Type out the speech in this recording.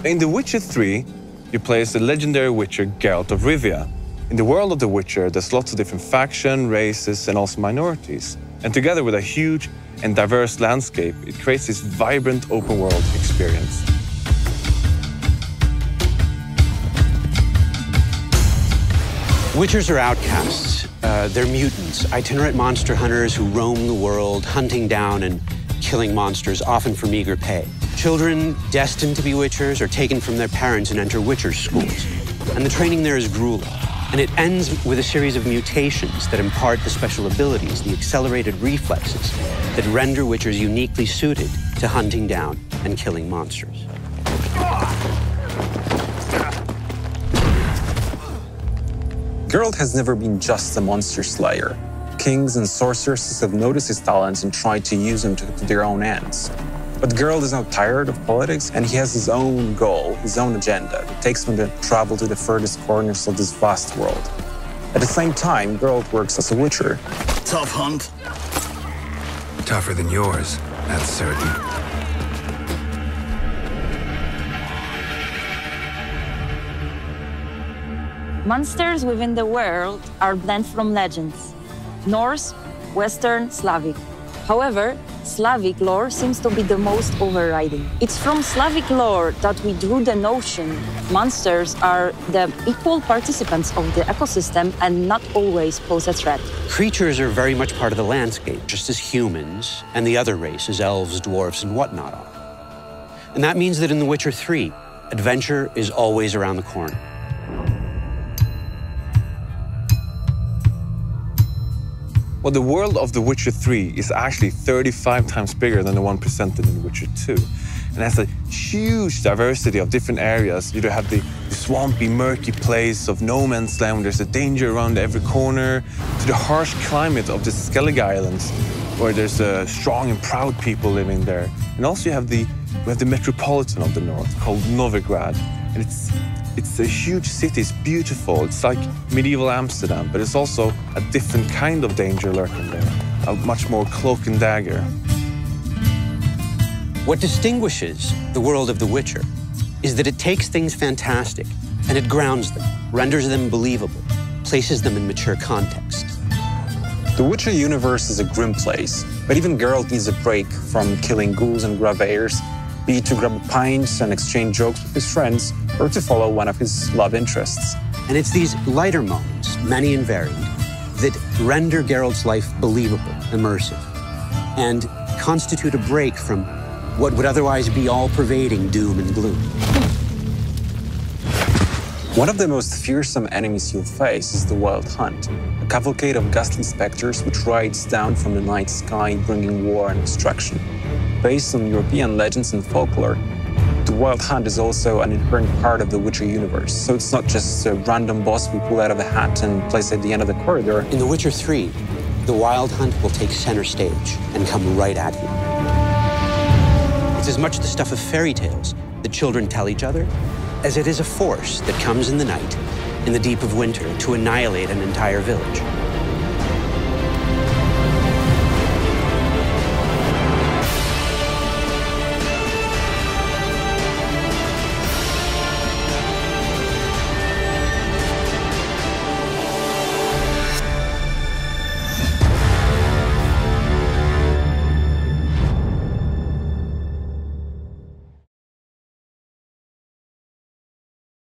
In The Witcher 3, you play as the legendary witcher Geralt of Rivia. In the world of The Witcher, there's lots of different factions, races, and also minorities. And together with a huge and diverse landscape, it creates this vibrant open-world experience. Witchers are outcasts. They're mutants, itinerant monster hunters who roam the world, hunting down and killing monsters, often for meager pay. Children destined to be witchers are taken from their parents and enter witcher schools. And the training there is grueling. And it ends with a series of mutations that impart the special abilities, the accelerated reflexes, that render witchers uniquely suited to hunting down and killing monsters. Geralt has never been just a monster slayer. Kings and sorceresses have noticed his talents and tried to use him to their own ends. But Geralt is now tired of politics, and he has his own goal, his own agenda, that takes him to travel to the furthest corners of this vast world. At the same time, Geralt works as a witcher. Tough hunt. Tougher than yours, that's certain. Monsters within the world are blend from legends: Norse, Western, Slavic. However, Slavic lore seems to be the most overriding. It's from Slavic lore that we drew the notion monsters are the equal participants of the ecosystem and not always pose a threat. Creatures are very much part of the landscape, just as humans and the other races, elves, dwarves, and whatnot are. And that means that in The Witcher 3, adventure is always around the corner. Well, the world of The Witcher 3 is actually 35 times bigger than the one presented in The Witcher 2. And has a huge diversity of different areas. You have the swampy, murky place of no man's land where there's a danger around every corner, to the harsh climate of the Skellige Islands, where there's strong and proud people living there. And also we have the metropolitan of the north, called Novigrad. And it's a huge city, it's beautiful. It's like medieval Amsterdam, but it's also a different kind of danger lurking there, a much more cloak and dagger. What distinguishes the world of The Witcher is that it takes things fantastic and it grounds them, renders them believable, places them in mature contexts. The Witcher universe is a grim place, but even Geralt needs a break from killing ghouls and graveyors, be it to grab a pint and exchange jokes with his friends, or to follow one of his love interests. And it's these lighter moments, many and varied, that render Geralt's life believable, immersive, and constitute a break from what would otherwise be all-pervading doom and gloom. One of the most fearsome enemies you'll face is the Wild Hunt, a cavalcade of ghastly specters which rides down from the night sky, bringing war and destruction. Based on European legends and folklore, the Wild Hunt is also an inherent part of the Witcher universe, so it's not just a random boss we pull out of a hat and place at the end of the corridor. In The Witcher 3, the Wild Hunt will take center stage and come right at you. It's as much the stuff of fairy tales that children tell each other as it is a force that comes in the night, in the deep of winter, to annihilate an entire village.